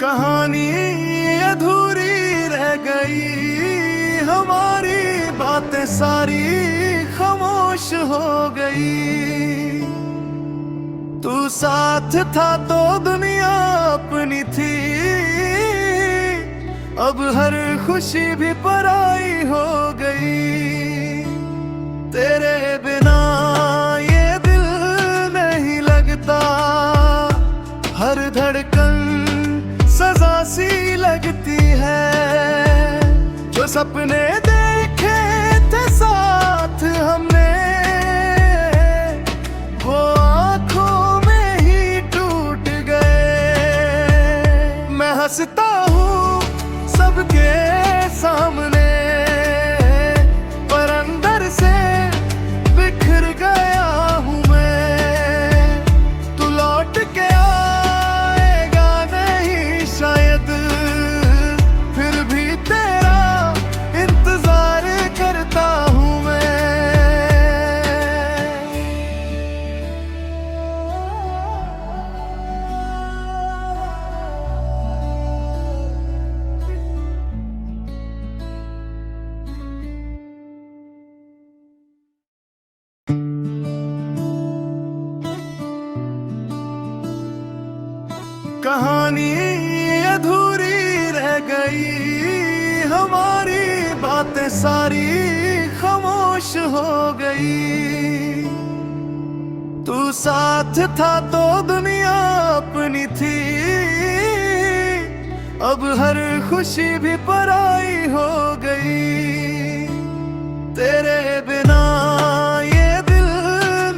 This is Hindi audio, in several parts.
कहानी अधूरी रह गई, हमारी बातें सारी खामोश हो गई। तू साथ था तो दुनिया अपनी थी, अब हर खुशी भी पराई हो गई। तेरे बिना ये दिल नहीं लगता, हर धड़कन सजा सी लगती है। जो सपने देखे थे साथ हमने, वो आंखों में ही टूट गए। मैं हंसता हूँ सबके सामने, पर अंदर से बिखर गया हूँ मैं। तू लौट के आएगा नहीं शायद, फिर भी तेरा इंतजार करता हूँ मैं। कहानी अधूरी रह गई, हमारी बातें सारी खामोश हो गई। तू साथ था तो दुनिया अपनी थी, अब हर खुशी भी पराई हो गई। तेरे बिना ये दिल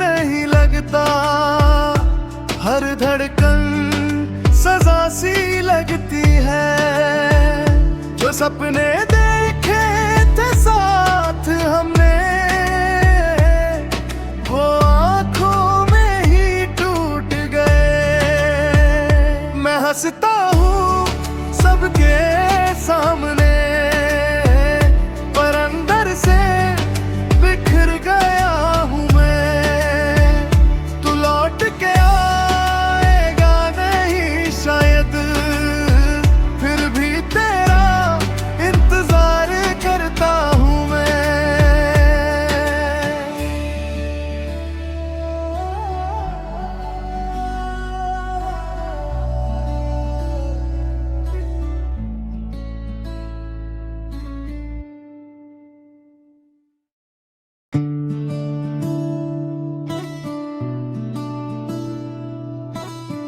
नहीं लगता, हर धड़कन सजा सी लगती है। जो सपने देखे थे साथ हमने, वो आंखों में ही टूट गए। मैं हंसता हूँ सबके सामने, पर अंदर से बिखर गया हूँ मैं। तू लौट के शायद, फिर भी तेरा इंतजार करता हूँ मैं।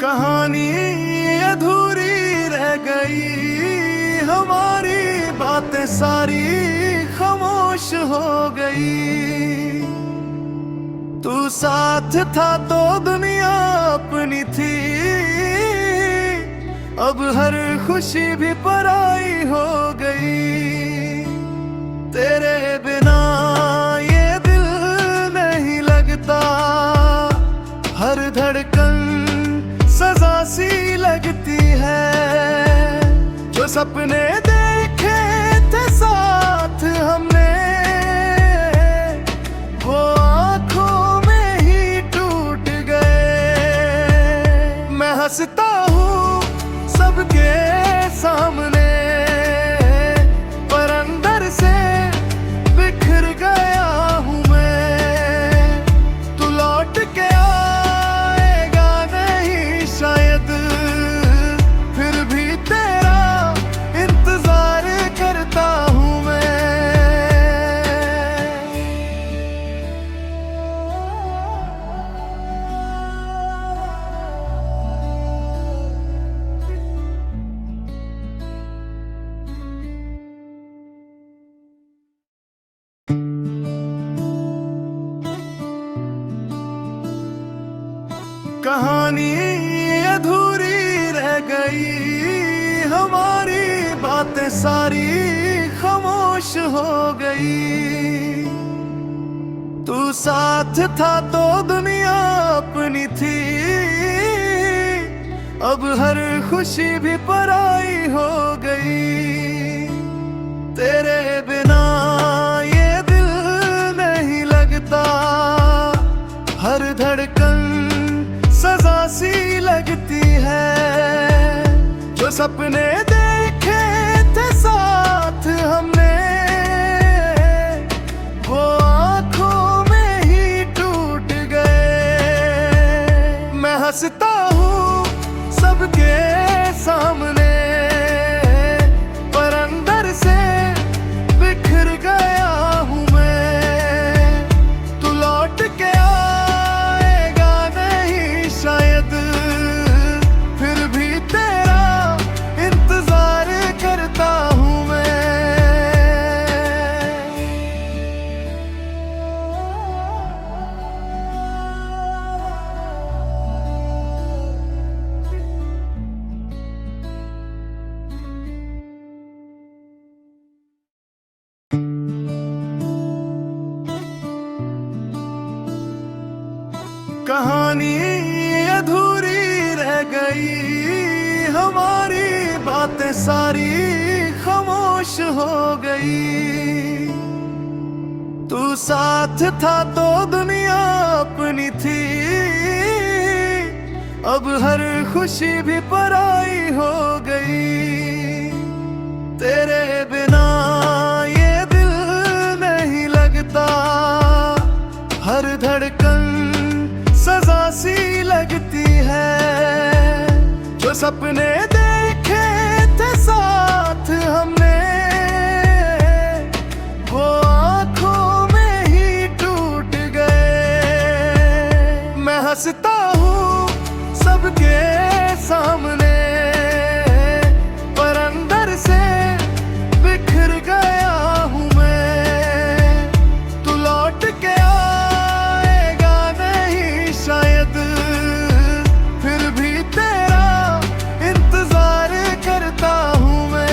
कहानी अधूरी रह गई, हमारी बातें सारी खामोश हो गई। तू साथ था तो दुनिया अपनी थी, अब हर खुशी भी पराई हो गई। तेरे बिना ये दिल नहीं लगता, हर धड़कन सजा सी लगती है। जो सपने देखे थे साथ हमने, वो आंखों में ही टूट गए। मैं हंसता हूँ सबके सामने, पर अंदर से बिखर गया हूँ मैं। तू लौट के शायद, फिर भी तेरा इंतजार करता हूँ मैं। कहानी अधूरी रह गई, हमारी बातें सारी खामोश हो गई। तू साथ था तो दुनिया अपनी थी, अब हर खुशी भी पराई हो गई। तेरे बिना ये दिल नहीं लगता, हर धड़कन सजा सी लगती है। जो सपने देखे थे साथ हमने, वो आंखों में ही टूट गए। मैं हंसता हूँ सबके सामने, पर अंदर से बिखर गया हूँ मैं। तू लौट के आएगा नहीं शायद, फिर भी तेरा इंतजार करता हूँ मैं। कहानी अधूरी रह गई, हमारी बातें सारी खामोश हो गई। तू साथ था तो दुनिया अपनी थी, अब हर खुशी भी पराई हो गई। तेरे बिना ये दिल नहीं लगता, हर धड़कन सजा सी लगती है। जो सपने देखे थे साथ हमने, वो आंखों में ही टूट गए। मैं हंसता हूँ सबके सामने, पर अंदर से बिखर गया हूँ मैं। तू लौट के शायद, फिर भी तेरा इंतजार करता हूँ मैं।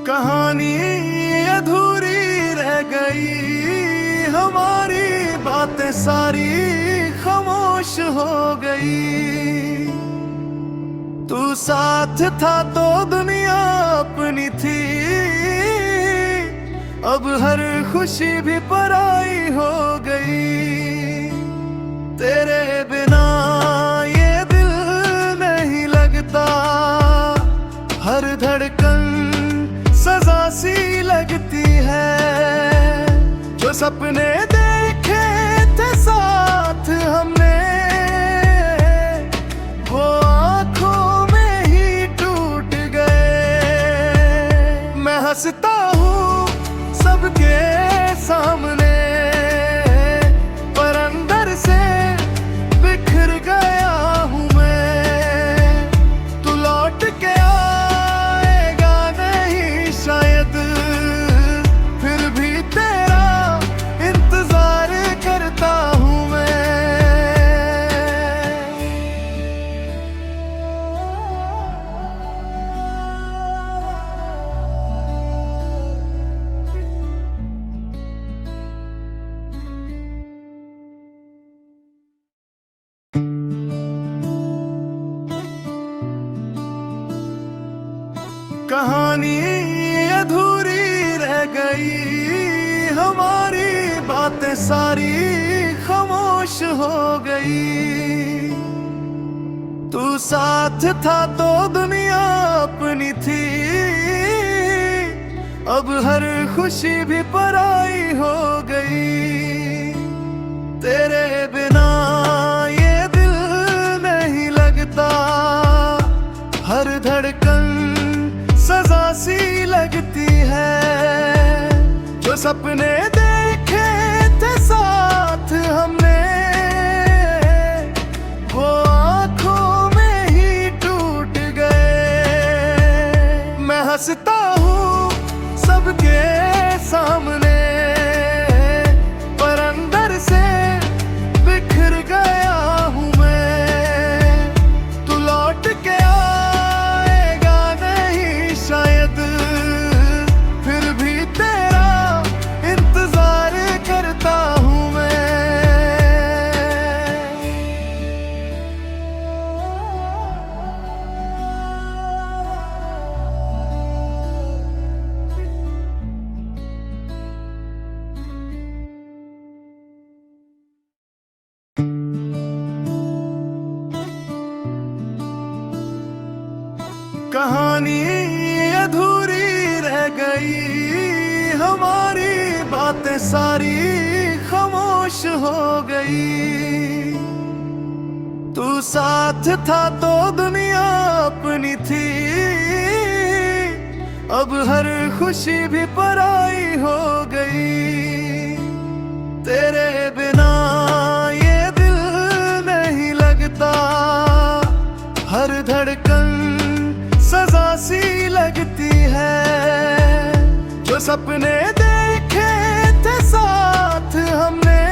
कहानी अधूरी रह गई, हमारी बातें सारी खामोश हो गई। तू साथ था तो दुनिया अपनी थी, अब हर खुशी भी पराई हो गई। तेरे बिना ये दिल नहीं लगता, हर धड़कन सजा सी लगती है। जो सपने देखे थे साथ हमने, वो आंखों में ही टूट गए। मैं हंसता हूँ सबके सामने, पर अंदर से बिखर गया हूँ मैं। तू लौट के शायद, फिर भी तेरा इंतजार करता हूँ मैं। कहानी अधूरी रह गई, हमारी बातें सारी खामोश हो गई। तू साथ था तो दुनिया अपनी थी, अब हर खुशी भी पराई हो गई। तेरे बिना ये दिल नहीं लगता, हर धड़कन सजा सी लगती है। जो सपने देखे थे साथ हमने, वो आंखों में ही टूट गए। मैं हंसता हूँ सबके सामने, पर अंदर से बिखर गया हूँ मैं। तू लौट के आएगा नहीं शायद, फिर भी तेरा इंतजार करता हूँ मैं। गई, हमारी बातें सारी खामोश हो गई। तू साथ था तो दुनिया अपनी थी, अब हर खुशी भी पराई हो गई। तेरे बिना ये दिल नहीं लगता, हर धड़कन सजा सी लगती है। जो सपने देखे थे साथ हमने,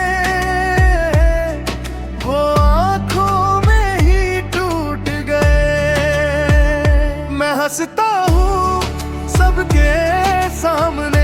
वो आंखों में ही टूट गए। मैं हंसता हूँ सबके सामने,